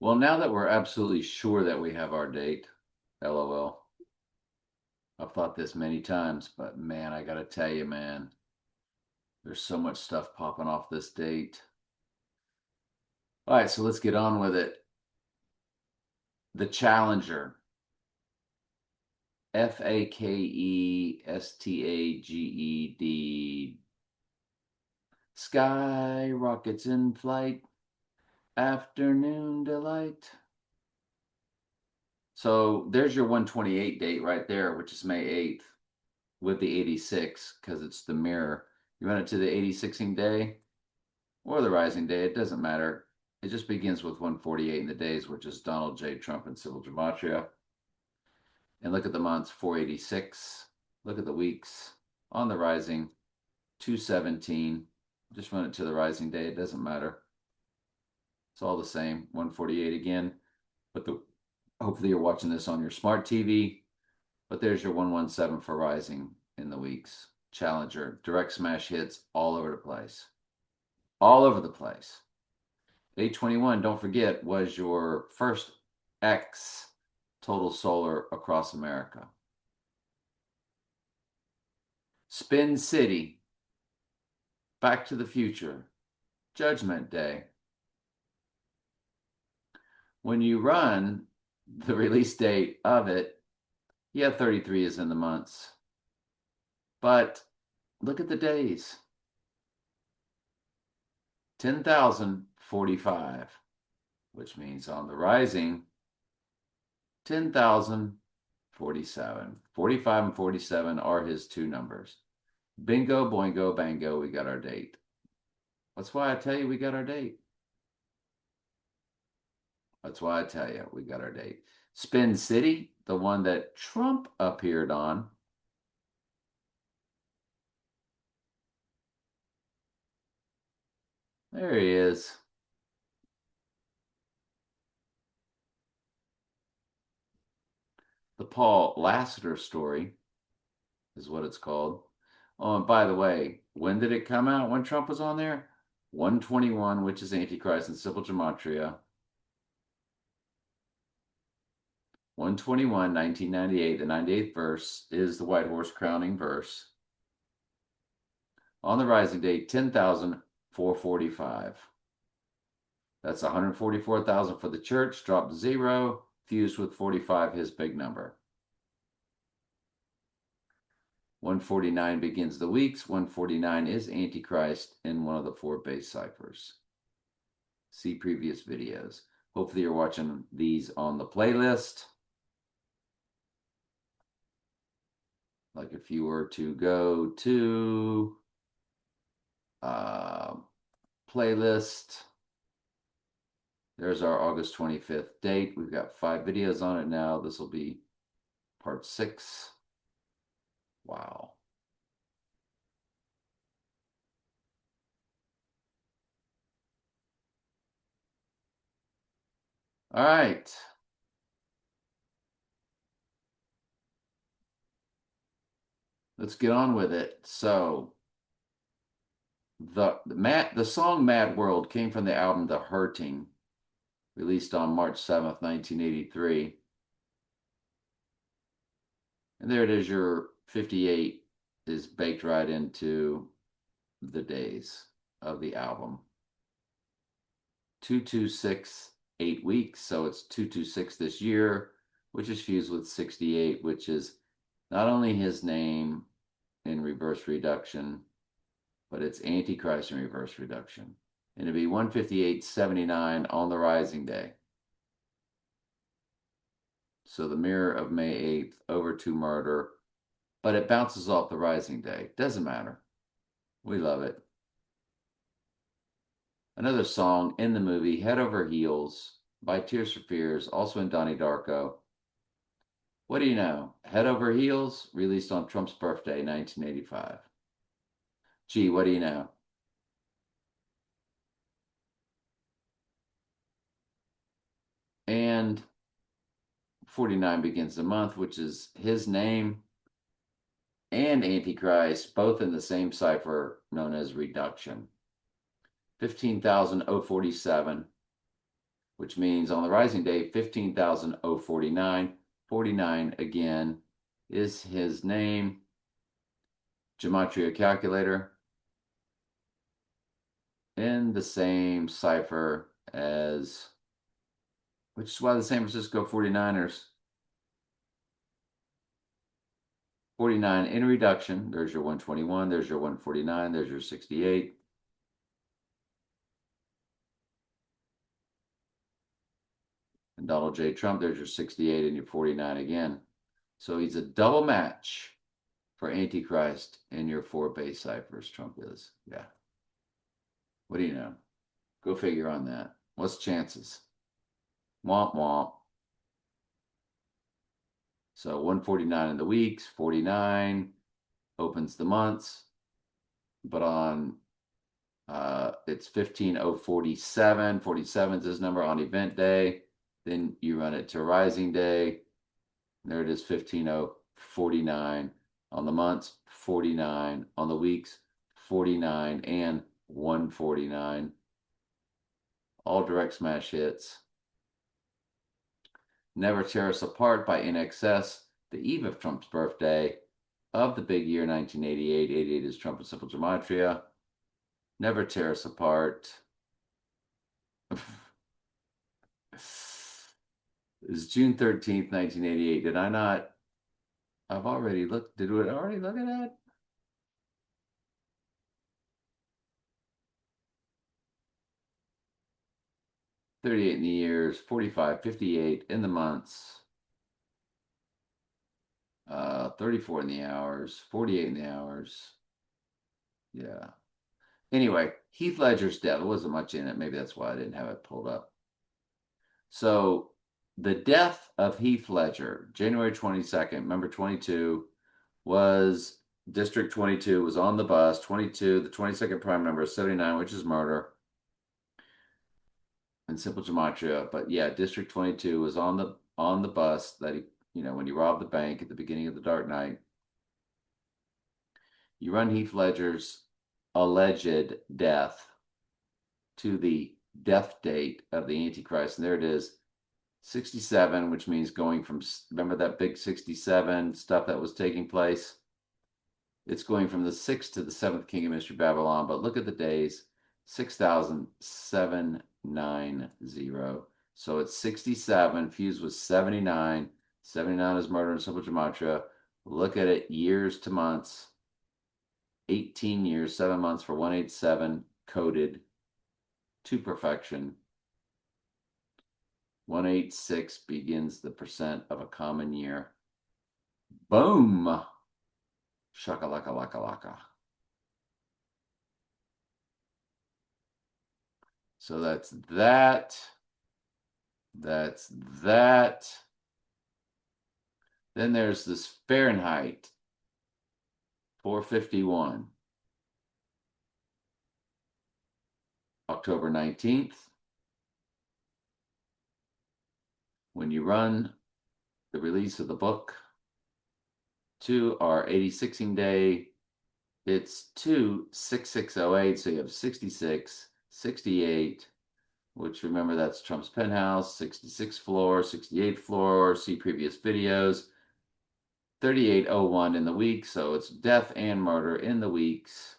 Well, now that we're absolutely sure that we have our date, LOL. I've thought this many times, but man, I gotta tell you, man, there's so much stuff popping off this date. All right, so let's get on with it. The Challenger, FAKESTAGED. Sky rockets in flight, afternoon delight. So there's your 128 date right there, which is May 8th with the 86 because it's the mirror. You run it to the 86ing day or the rising day, it doesn't matter. It just begins with 148 in the days, which is Donald J. Trump and civil gematria. And look at the months, 486. Look at the weeks on the rising, 217. Just run it to the rising day, it doesn't matter. It's all the same, 148 again. But hopefully you're watching this on your smart TV. But there's your 117 for rising in the weeks. Challenger, direct smash hits all over the place. All over the place. 821, don't forget, was your first X total solar across America. Spin City, Back to the Future, Judgment Day. When you run the release date of it, yeah, 33 is in the months. But look at the days. 10,045, which means on the rising, 10,047. 45 and 47 are his two numbers. Bingo, boingo, bango, we got our date. That's why I tell you we got our date. That's why I tell you we got our date. Spin City, the one that Trump appeared on. There he is. The Paul Lassiter story is what it's called. Oh, and by the way, when did it come out when Trump was on there? 121, which is Antichrist and civil gematria. 121, 1998, the 98th verse is the White Horse crowning verse. On the rising date, 10,445. That's 144,000 for the church, dropped 0, fused with 45, his big number. 149 begins the weeks. 149 is Antichrist in one of the 4 base ciphers. See previous videos. Hopefully you're watching these on the playlist. Like if you were to go to playlist, there's our August 25th date. We've got 5 videos on it now. This will be part 6. Wow. All right. Let's get on with it. So the song Mad World came from the album The Hurting, released on March 7th, 1983. And there it is, your 58 is baked right into the days of the album. 226, 8 weeks, so it's 226 this year, which is fused with 68, which is not only his name in reverse reduction, but it's Antichrist in reverse reduction. And it'd be 158.79 on the rising day. So the mirror of May 8th over to murder, but it bounces off the rising day. Doesn't matter. We love it. Another song in the movie, Head Over Heels by Tears for Fears, also in Donnie Darko. What do you know? Head Over Heels, released on Trump's birthday, 1985. Gee, what do you know? And 49 begins the month, which is his name and Antichrist, both in the same cipher known as reduction. 15,047. which means on the rising day, 15,049. 49 again is his name. Gematria calculator in the same cipher as, which is why the San Francisco 49ers, 49 in reduction. There's your 121, there's your 149, there's your 68. And Donald J. Trump, there's your 68 and your 49 again. So he's a double match for Antichrist in your four base ciphers. Trump is. Yeah. What do you know? Go figure on that. What's chances? Womp womp. So 149 in the weeks, 49 opens the months, but on it's 15,047. 47 is his number on event day. Then you run it to rising day. There it is, 15,049 on the months, 49 on the weeks, 49 and 149. All direct smash hits. Never Tear Us Apart by INXS, the eve of Trump's birthday of the big year 1988. 88 is Trump and Simple Gematria. Never Tear Us Apart. It's June 13th, 1988. Did I not? I've already looked. Did we already look at that? 38 in the years, 45, 58 in the months, 34 in the hours, 48 in the hours. Yeah. Anyway, Heath Ledger's death. There wasn't much in it. Maybe that's why I didn't have it pulled up. So the death of Heath Ledger, January 22nd, remember 22, was District 22 was on the bus. 22, the 22nd prime number is 79, which is murder and Simple Gematria. But yeah, District 22 was on the bus that he, when he robbed the bank at the beginning of the Dark Knight. You run Heath Ledger's alleged death to the death date of the Antichrist, and there it is, 67, which means going from, remember that big 67 stuff that was taking place? It's going from the 6th to the 7th king of Mystery Babylon, but look at the days, 6,790. So it's 67, fused with 79. 79 is murder and Simple Gematria. Look at it, years to months. 18 years, 7 months for 187, coded to perfection. 186 begins the percent of a common year. Boom! Shaka laka laka laka. So that's that. That's that. Then there's this Fahrenheit 451. October 19th. When you run the release of the book to our 86ing day, it's 26608. So you have 66, 68, which remember that's Trump's penthouse, 66th floor, 68th floor, see previous videos. 3801 in the week, so it's death and murder in the weeks.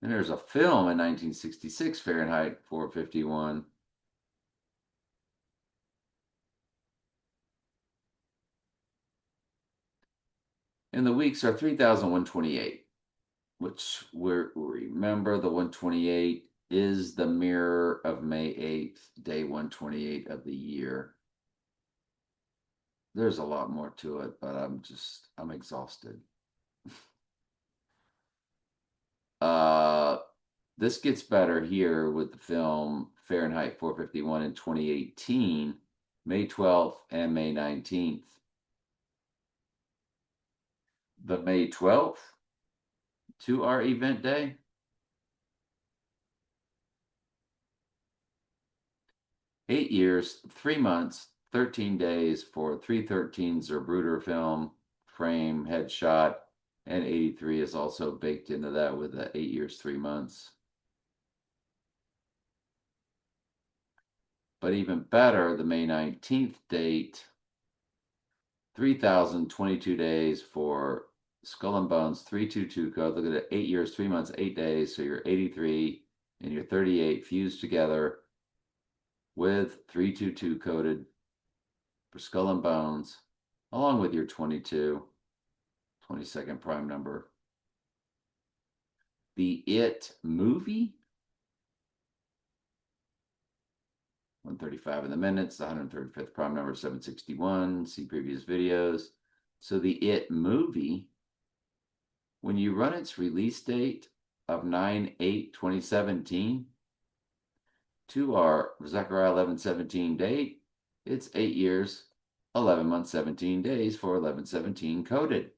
And there's a film in 1966, Fahrenheit 451. And the weeks are 3,128, which remember the 128 is the mirror of May 8th, day 128 of the year. There's a lot more to it, but I'm exhausted. This gets better here with the film Fahrenheit 451 in 2018, May 12th and May 19th. The May 12th to our event day. Eight years, 3 months, 13 days for 313 Zerbruder film, frame, headshot, and 83 is also baked into that with the 8 years, 3 months. But even better, the May 19th date, 3,022 days for Skull and Bones 322 code. Look at it, 8 years, 3 months, 8 days. So you're 83 and you're 38 fused together with 322 coded for Skull and Bones, along with your 22nd prime number. The It movie, 135 in the minutes, the 135th prime number, 761. See previous videos. So the It movie, when you run its release date of 9/8/2017 to our Zechariah 11:17 date, it's 8 years, 11 months, 17 days for 11:17 coded.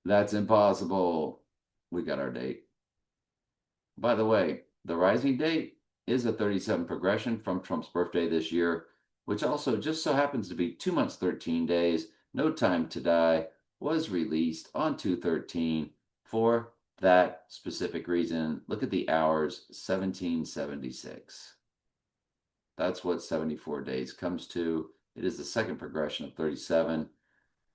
That's impossible. We got our date. By the way, the rising date is a 37 progression from Trump's birthday this year, which also just so happens to be 2 months, 13 days. No Time to Die was released on 2/13 for that specific reason. Look at the hours, 1776. That's what 74 days comes to. It is the second progression of 37.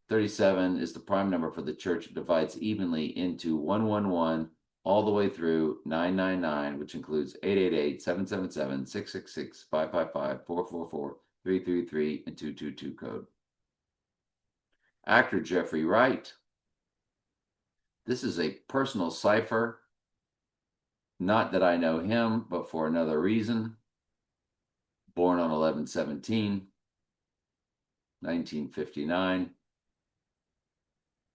37 is the prime number for the church. It divides evenly into 111 all the way through 999, which includes 888, 777, 666, 555, 444, 333, and 222 code. Actor Jeffrey Wright. This is a personal cipher. Not that I know him, but for another reason. Born on 11/17, 1959.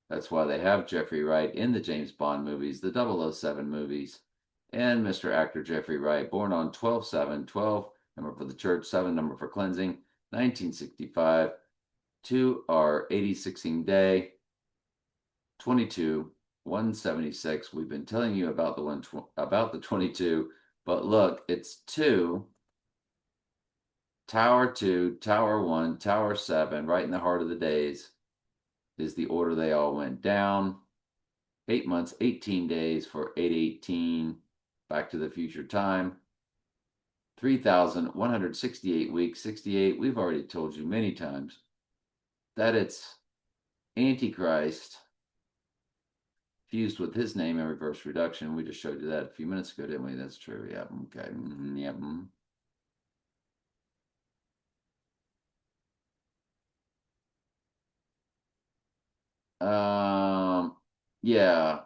That's why they have Jeffrey Wright in the James Bond movies, the 007 movies. And Mr. Actor Jeffrey Wright, born on 12/7, 12, number for the church, 7, number for cleansing, 1965, to our 86ing day, 22/176. We've been telling you about the 22, but look, it's 2, Tower 2, Tower 1, Tower 7, right in the heart of the days is the order they all went down. 8 months, 18 days for 8/18, Back to the Future time. 3,168 weeks, 68. We've already told you many times that it's Antichrist fused with his name in reverse reduction. We just showed you that a few minutes ago, didn't we? That's true. Yeah. Okay. Yep. Yeah.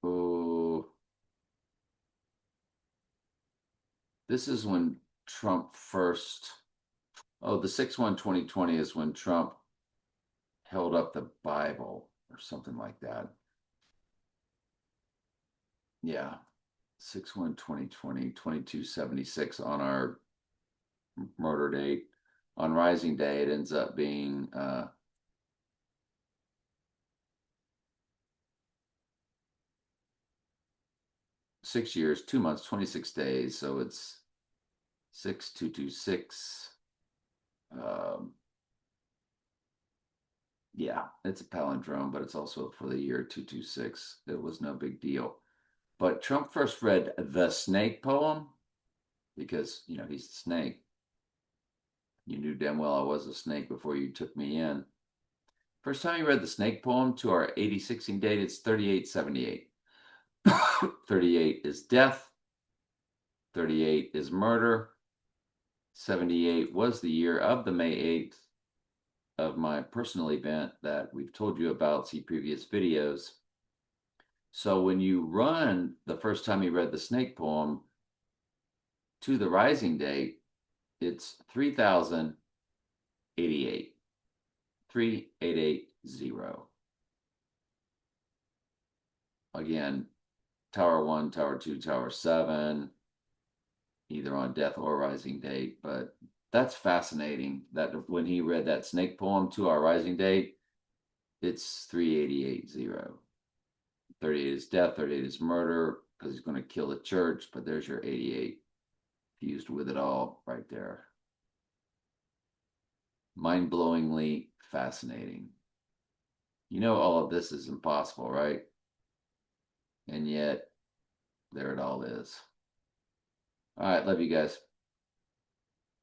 Oh, this is when Trump first. Oh, the 6/1/2020 is when Trump held up the Bible or something like that. Yeah. 6/1/2020, 2276 on our murder date. On rising day, it ends up being 6 years, 2 months, 26 days. So it's 6226. Yeah, it's a palindrome, but it's also for the year 226. It was no big deal. But Trump first read the snake poem because, he's the snake. You knew damn well I was a snake before you took me in. First time he read the snake poem to our 86ing date, it's 38/78. 38 is death. 38 is murder. 78 was the year of the May 8th of my personal event that we've told you about. See previous videos. So when you run the first time he read the snake poem to the rising date, it's 3,088. 3880. Again, Tower 1, Tower 2, Tower 7, either on death or rising date. But that's fascinating that when he read that snake poem to our rising date, it's 3880. 38 is death, 38 is murder, because he's going to kill the church, but there's your 88 fused with it all right there. Mind-blowingly fascinating. All of this is impossible, right? And yet, there it all is. All right, love you guys.